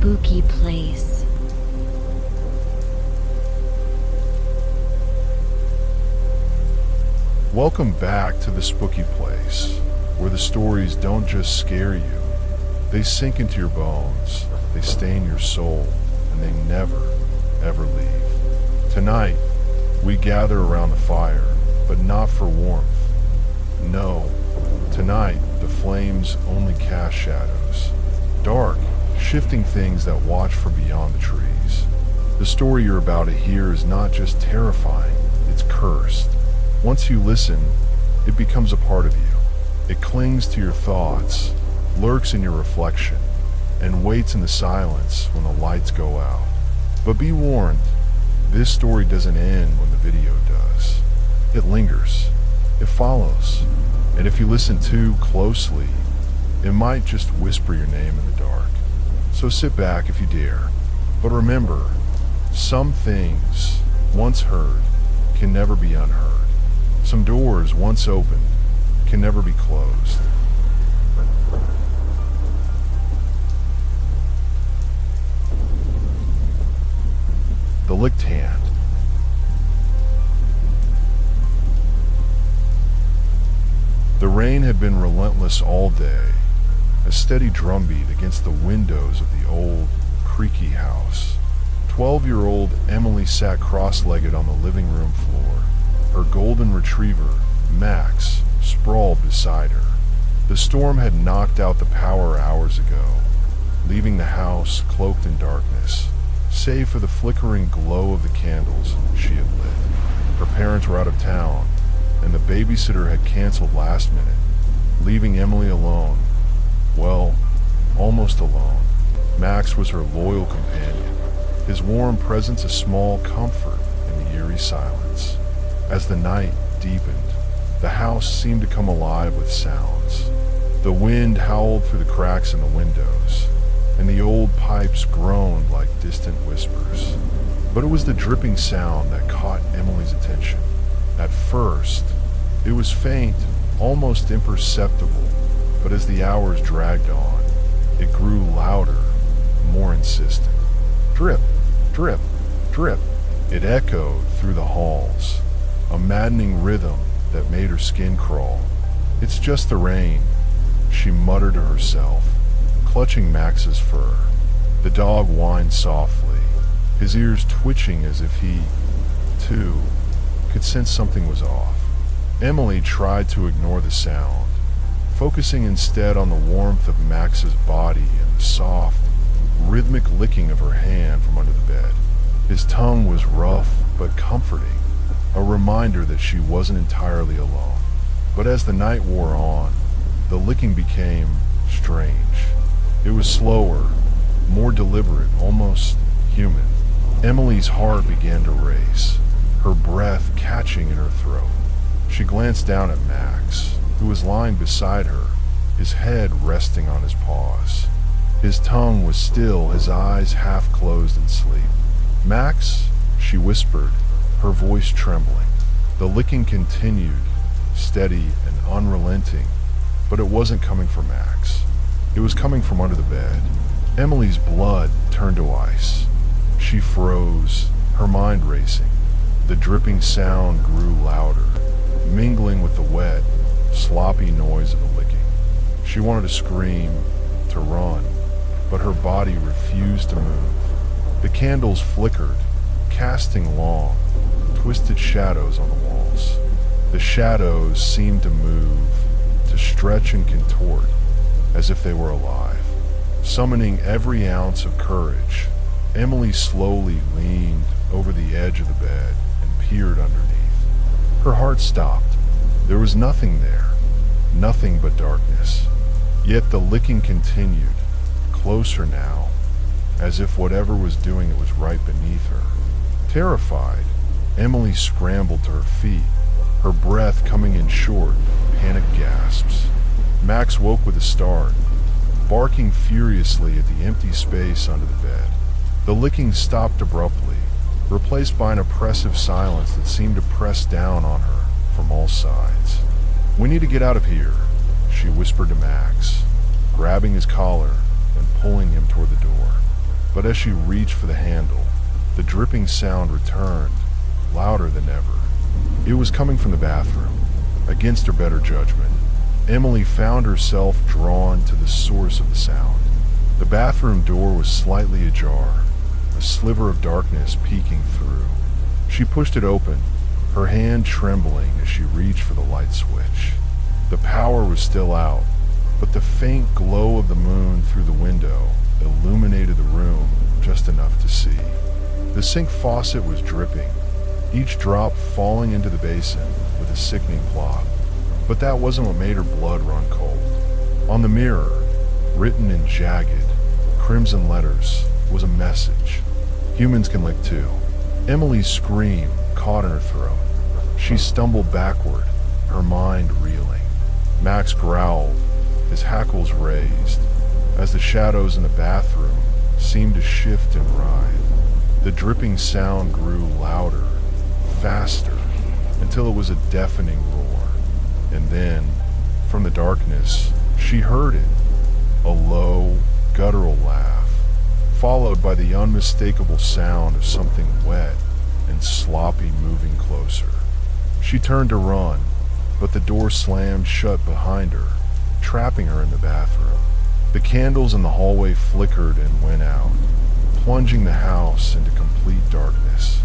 spooky place. Welcome back to the spooky place, where the stories don't just scare you, they sink into your bones, they stain your soul, and they never, ever leave. Tonight, we gather around the fire, but not for warmth. No, tonight the flames only cast shadows. Dark, shifting things that watch from beyond the trees. The story you're about to hear is not just terrifying, it's cursed. Once you listen, it becomes a part of you. It clings to your thoughts, lurks in your reflection, and waits in the silence when the lights go out. But be warned, this story doesn't end when the video does. It lingers, it follows, and if you listen too closely, it might just whisper your name in the dark. So sit back if you dare, but remember, some things, once heard, can never be unheard. Some doors, once opened, can never be closed. The Licked Hand. The rain had been relentless all day, a steady drumbeat against the windows of the old, creaky house. 12-year-old Emily sat cross-legged on the living room floor, her golden retriever, Max, sprawled beside her. The storm had knocked out the power hours ago, leaving the house cloaked in darkness, save for the flickering glow of the candles she had lit. Her parents were out of town, and the babysitter had canceled last minute, leaving Emily alone. Well, almost alone. Max was her loyal companion, his warm presence a small comfort in the eerie silence. As the night deepened, the house seemed to come alive with sounds. The wind howled through the cracks in the windows, and the old pipes groaned like distant whispers. But it was the dripping sound that caught Emily's attention. At first, it was faint, almost imperceptible, but as the hours dragged on, it grew louder, more insistent. Drip, drip, drip. It echoed through the halls, a maddening rhythm that made her skin crawl. It's just the rain, she muttered to herself, clutching Max's fur. The dog whined softly, his ears twitching as if he, too, could sense something was off. Emily tried to ignore the sound, focusing instead on the warmth of Max's body and the soft, rhythmic licking of her hand from under the bed. His tongue was rough but comforting, a reminder that she wasn't entirely alone. But as the night wore on, the licking became strange. It was slower, more deliberate, almost human. Emily's heart began to race, her breath catching in her throat. She glanced down at Max, who was lying beside her, his head resting on his paws. His tongue was still, his eyes half closed in sleep. "Max," she whispered, her voice trembling. The licking continued, steady and unrelenting, but it wasn't coming from Max. It was coming from under the bed. Emily's blood turned to ice. She froze, her mind racing. The dripping sound grew louder, mingling with the wet, sloppy noise of the licking. She wanted to scream, to run, but her body refused to move. The candles flickered, casting long, twisted shadows on the walls. The shadows seemed to move, to stretch and contort, as if they were alive. Summoning every ounce of courage, Emily slowly leaned over the edge of the bed and peered underneath. Her heart stopped. There was nothing there, nothing but darkness. Yet the licking continued, closer now, as if whatever was doing it was right beneath her. Terrified, Emily scrambled to her feet, her breath coming in short, panicked gasps. Max woke with a start, barking furiously at the empty space under the bed. The licking stopped abruptly, replaced by an oppressive silence that seemed to press down on her from all sides. "We need to get out of here," she whispered to Max, grabbing his collar and pulling him toward the door. But as she reached for the handle, the dripping sound returned, louder than ever. It was coming from the bathroom. Against her better judgment, Emily found herself drawn to the source of the sound. The bathroom door was slightly ajar, a sliver of darkness peeking through. She pushed it open, her hand trembling as she reached for the light switch. The power was still out, but the faint glow of the moon through the window illuminated the room just enough to see. The sink faucet was dripping, each drop falling into the basin with a sickening plop. But that wasn't what made her blood run cold. On the mirror, written in jagged, crimson letters, was a message. Humans can lick too. Emily's scream caught in her throat. She stumbled backward, her mind reeling. Max growled, his hackles raised, as the shadows in the bathroom seemed to shift and writhe. The dripping sound grew louder, faster, until it was a deafening roar. And then, from the darkness, she heard it, a low, guttural laugh, followed by the unmistakable sound of something wet and sloppy moving closer. She turned to run, but the door slammed shut behind her, trapping her in the bathroom. The candles in the hallway flickered and went out, plunging the house into complete darkness.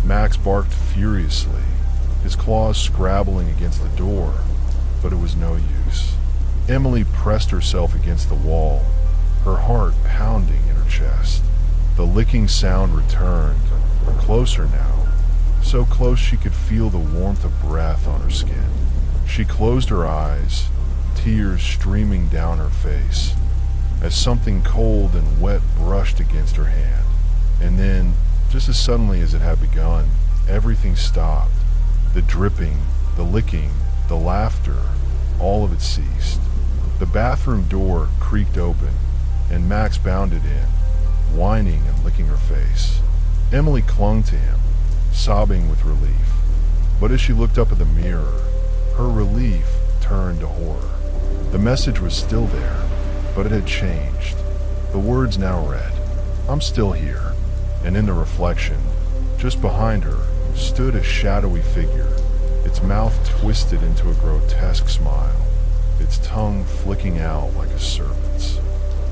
Max barked furiously, his claws scrabbling against the door, but it was no use. Emily pressed herself against the wall, her heart pounding in her chest. The licking sound returned, closer now, so close she could feel the warmth of breath on her skin. She closed her eyes, tears streaming down her face, as something cold and wet brushed against her hand. And then, just as suddenly as it had begun, everything stopped. The dripping, the licking, the laughter, all of it ceased. The bathroom door creaked open, and Max bounded in, whining and licking her face. Emily clung to him, sobbing with relief. But as she looked up at the mirror, her relief turned to horror. The message was still there, but it had changed. The words now read, "I'm still here." And in the reflection, just behind her, stood a shadowy figure, its mouth twisted into a grotesque smile, its tongue flicking out like a serpent's.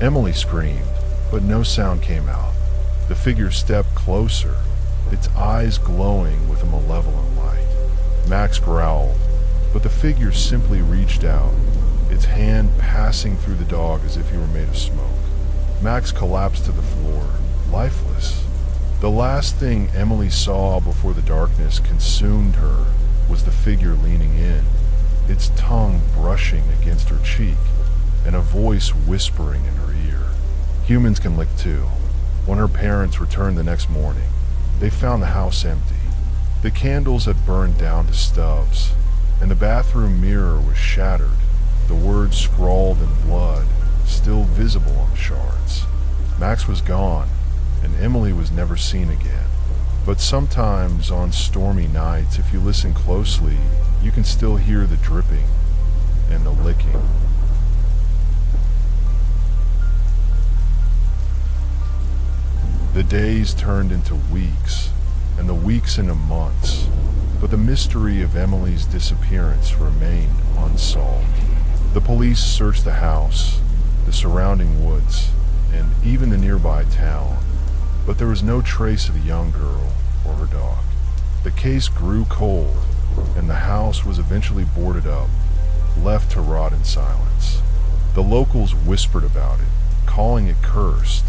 Emily screamed, but no sound came out. The figure stepped closer, its eyes glowing with a malevolent light. Max growled, but the figure simply reached out, its hand passing through the dog as if he were made of smoke. Max collapsed to the floor, lifeless. The last thing Emily saw before the darkness consumed her was the figure leaning in, its tongue brushing against her cheek, and a voice whispering in her ear. Humans can lick too. When her parents returned the next morning, they found the house empty. The candles had burned down to stubs, and the bathroom mirror was shattered, the words scrawled in blood still visible on the shards. Max was gone, and Emily was never seen again. But sometimes on stormy nights, if you listen closely, you can still hear the dripping and the licking. The days turned into weeks, and the weeks into months, but the mystery of Emily's disappearance remained unsolved. The police searched the house, the surrounding woods, and even the nearby town, but there was no trace of the young girl or her dog. The case grew cold, and the house was eventually boarded up, left to rot in silence. The locals whispered about it, calling it cursed,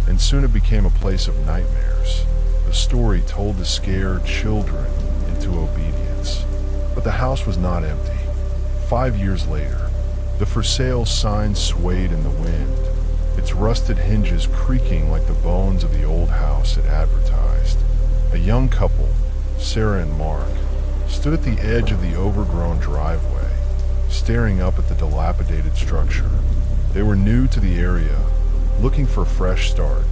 and soon it became a place of nightmares, a story told to scare children into obedience. But the house was not empty. 5 years later, the for sale sign swayed in the wind, its rusted hinges creaking like the bones of the old house it advertised. A young couple, Sarah and Mark, stood at the edge of the overgrown driveway, staring up at the dilapidated structure. They were new to the area, looking for a fresh start,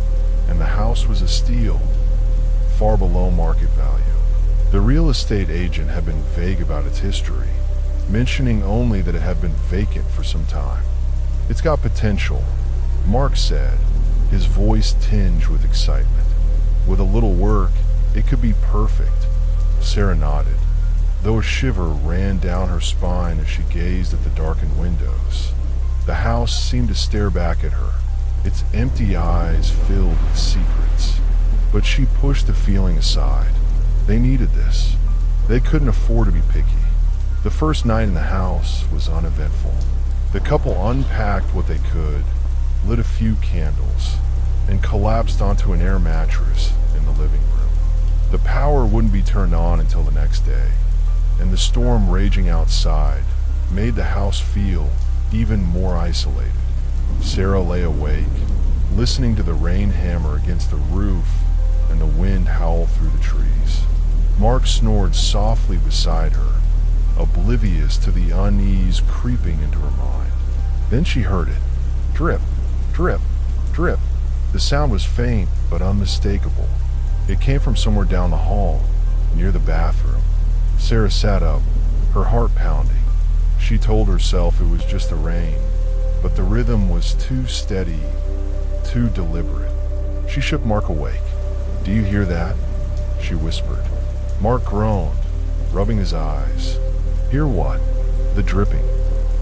and the house was a steal, far below market value. The real estate agent had been vague about its history, mentioning only that it had been vacant for some time. "It's got potential," Mark said, his voice tinged with excitement. With a little work, it could be perfect. Sarah nodded, though a shiver ran down her spine as she gazed at the darkened windows. The house seemed to stare back at her, its empty eyes filled with secrets. But she pushed the feeling aside. They needed this. They couldn't afford to be picky. The first night in the house was uneventful. The couple unpacked what they could, lit a few candles, and collapsed onto an air mattress in the living room. The power wouldn't be turned on until the next day, and the storm raging outside made the house feel even more isolated. Sarah lay awake, listening to the rain hammer against the roof and the wind howl through the trees. Mark snored softly beside her, oblivious to the unease creeping into her mind. Then she heard it. Drip, drip, drip. The sound was faint but unmistakable. It came from somewhere down the hall, near the bathroom. Sarah sat up, her heart pounding. She told herself it was just the rain, but the rhythm was too steady, too deliberate. She shook Mark awake. "Do you hear that?" she whispered. Mark groaned, rubbing his eyes. "Hear what?" "The dripping.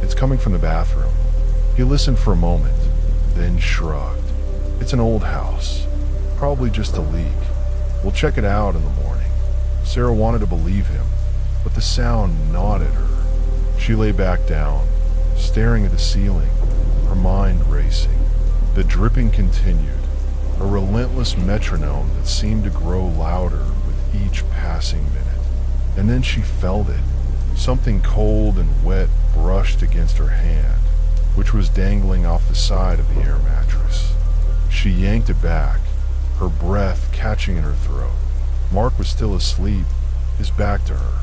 It's coming from the bathroom." He listened for a moment, then shrugged. "It's an old house. Probably just a leak. We'll check it out in the morning." Sarah wanted to believe him, but the sound gnawed at her. She lay back down, staring at the ceiling, her mind racing. The dripping continued, a relentless metronome that seemed to grow louder with each passing minute. And then she felt it. Something cold and wet brushed against her hand, which was dangling off the side of the air mattress. She yanked it back, her breath catching in her throat. Mark was still asleep, his back to her.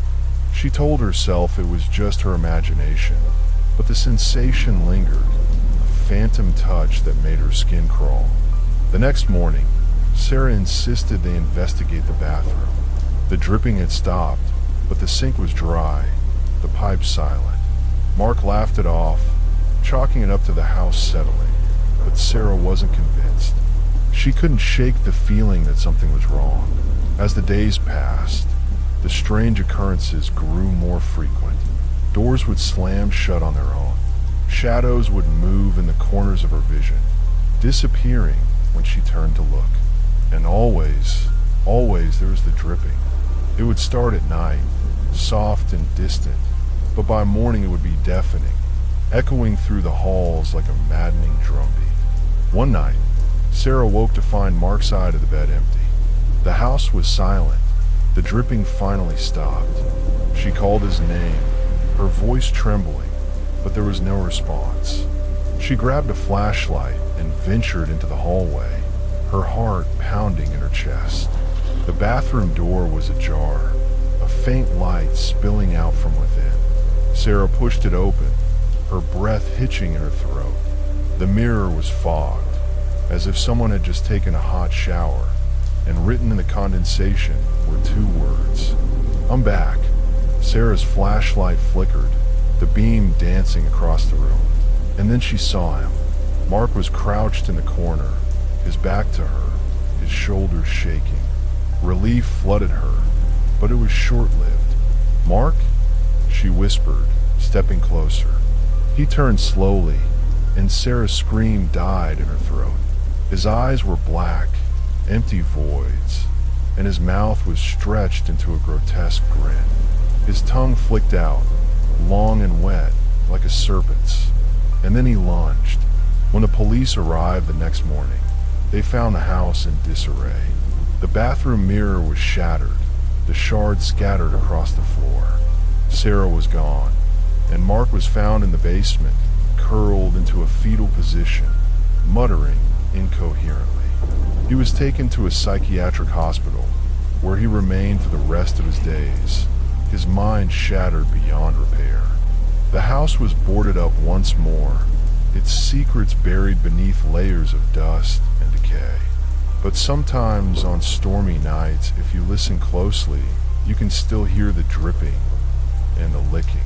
She told herself it was just her imagination, but the sensation lingered, a phantom touch that made her skin crawl. The next morning, Sarah insisted they investigate the bathroom. The dripping had stopped, but the sink was dry, the pipe silent. Mark laughed it off, chalking it up to the house settling, but Sarah wasn't convinced. She couldn't shake the feeling that something was wrong. As the days passed, the strange occurrences grew more frequent. Doors would slam shut on their own. Shadows would move in the corners of her vision, disappearing when she turned to look. And always there was the dripping. It would start at night, soft and distant, but by morning it would be deafening, echoing through the halls like a maddening drumbeat. One night, Sarah woke to find Mark's side of the bed empty. The house was silent. The dripping finally stopped. She called his name, her voice trembling, but there was no response. She grabbed a flashlight and ventured into the hallway, her heart pounding in her chest. The bathroom door was ajar, a faint light spilling out from within. Sarah pushed it open, her breath hitching in her throat. The mirror was fogged, as if someone had just taken a hot shower, and written in the condensation were two words: "I'm back." Sarah's flashlight flickered, the beam dancing across the room. And then she saw him. Mark was crouched in the corner, his back to her, his shoulders shaking. Relief flooded her, but it was short-lived. "Mark?" she whispered, stepping closer. He turned slowly, and Sarah's scream died in her throat. His eyes were black, empty voids, and his mouth was stretched into a grotesque grin. His tongue flicked out, long and wet, like a serpent's, and then he lunged. When the police arrived the next morning, they found the house in disarray. The bathroom mirror was shattered, the shards scattered across the floor. Sarah was gone, and Mark was found in the basement, curled into a fetal position, muttering incoherently. He was taken to a psychiatric hospital, where he remained for the rest of his days, his mind shattered beyond repair. The house was boarded up once more, its secrets buried beneath layers of dust and decay. But sometimes on stormy nights, if you listen closely, you can still hear the dripping and the licking.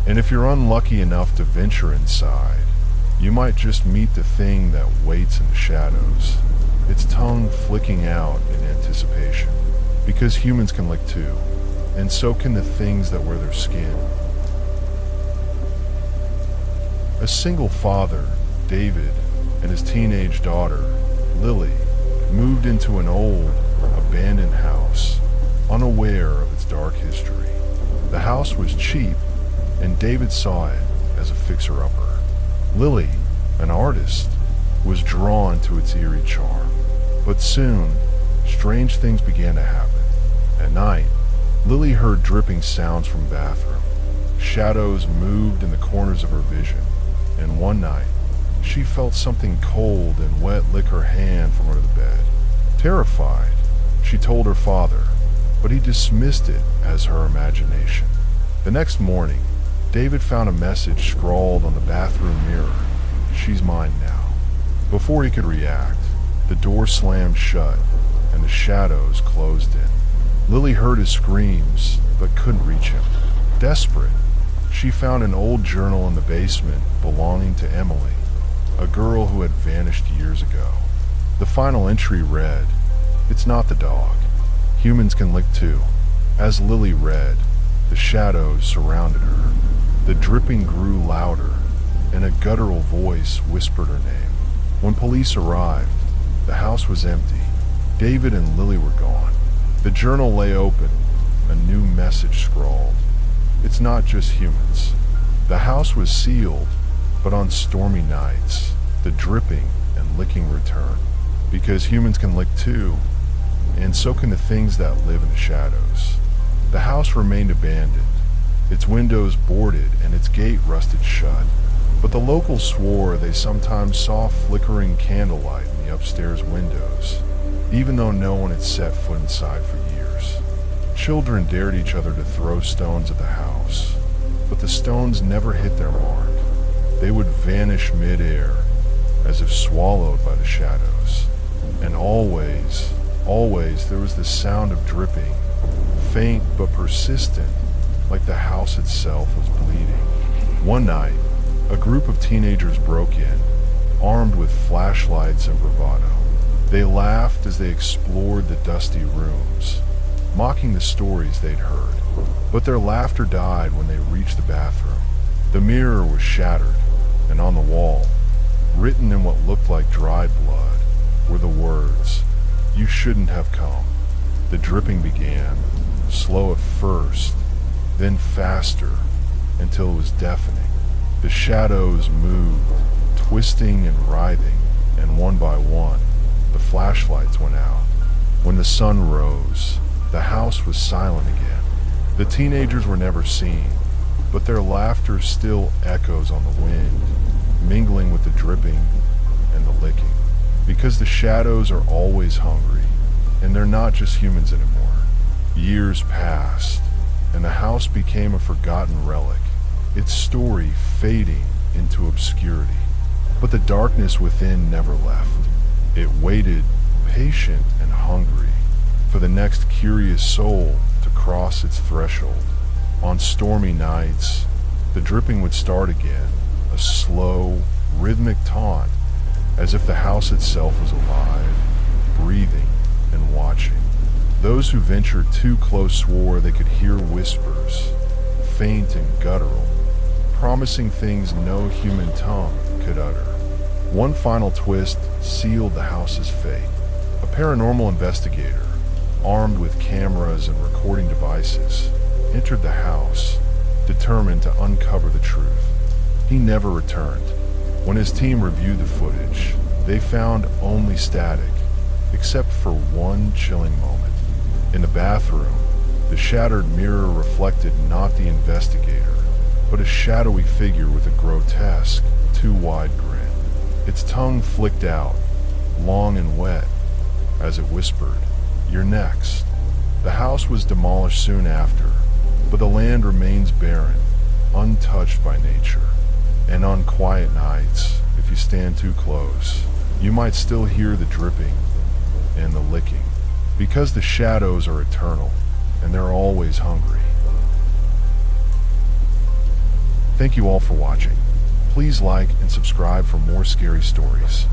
And if you're unlucky enough to venture inside, you might just meet the thing that waits in the shadows, its tongue flicking out in anticipation. Because humans can lick too, and so can the things that wear their skin. A single father, David, and his teenage daughter, Lily, moved into an old, abandoned house, unaware of its dark history. The house was cheap, and David saw it as a fixer-upper. Lily, an artist, was drawn to its eerie charm. But soon, strange things began to happen. At night, Lily heard dripping sounds from the bathroom. Shadows moved in the corners of her vision, and one night, she felt something cold and wet lick her hand from under the bed. Terrified, she told her father, but he dismissed it as her imagination. The next morning, David found a message scrawled on the bathroom mirror. "She's mine now." Before he could react, the door slammed shut and the shadows closed in. Lily heard his screams, but couldn't reach him. Desperate, she found an old journal in the basement belonging to Emily, a girl who had vanished years ago. The final entry read, "It's not the dog. Humans can lick too." As Lily read, the shadows surrounded her. The dripping grew louder, and a guttural voice whispered her name. When police arrived, the house was empty. David and Lily were gone. The journal lay open, a new message scrawled. "It's not just humans." The house was sealed, but on stormy nights, the dripping and licking returned. Because humans can lick too, and so can the things that live in the shadows. The house remained abandoned, its windows boarded and its gate rusted shut. But the locals swore they sometimes saw flickering candlelight in the upstairs windows, even though no one had set foot inside for years. Children dared each other to throw stones at the house, but the stones never hit their mark. They would vanish mid-air, as if swallowed by the shadows. And always there was the sound of dripping, faint but persistent, like the house itself was bleeding. One night, a group of teenagers broke in, armed with flashlights and bravado. They laughed as they explored the dusty rooms, mocking the stories they'd heard. But their laughter died when they reached the bathroom. The mirror was shattered, and on the wall, written in what looked like dried blood, were the words, "You shouldn't have come." The dripping began, slow at first, then faster, until it was deafening. The shadows moved, twisting and writhing, and one by one, the flashlights went out. When the sun rose, the house was silent again. The teenagers were never seen, but their laughter still echoes on the wind, mingling with the dripping and the licking. Because the shadows are always hungry, and they're not just humans anymore. Years passed, and the house became a forgotten relic, its story fading into obscurity. But the darkness within never left. It waited, patient and hungry, for the next curious soul to cross its threshold. On stormy nights, the dripping would start again, a slow, rhythmic taunt, as if the house itself was alive, breathing and watching. Those who ventured too close swore they could hear whispers, faint and guttural, promising things no human tongue could utter. One final twist sealed the house's fate. A paranormal investigator, armed with cameras and recording devices, entered the house, determined to uncover the truth. He never returned. When his team reviewed the footage, they found only static, except for one chilling moment. In the bathroom, the shattered mirror reflected not the investigator, but a shadowy figure with a grotesque, too wide grin. Its tongue flicked out, long and wet, as it whispered, "You're next." The house was demolished soon after, but the land remains barren, untouched by nature. And on quiet nights, if you stand too close, you might still hear the dripping and the licking, because the shadows are eternal, and they're always hungry. Thank you all for watching. Please like and subscribe for more scary stories.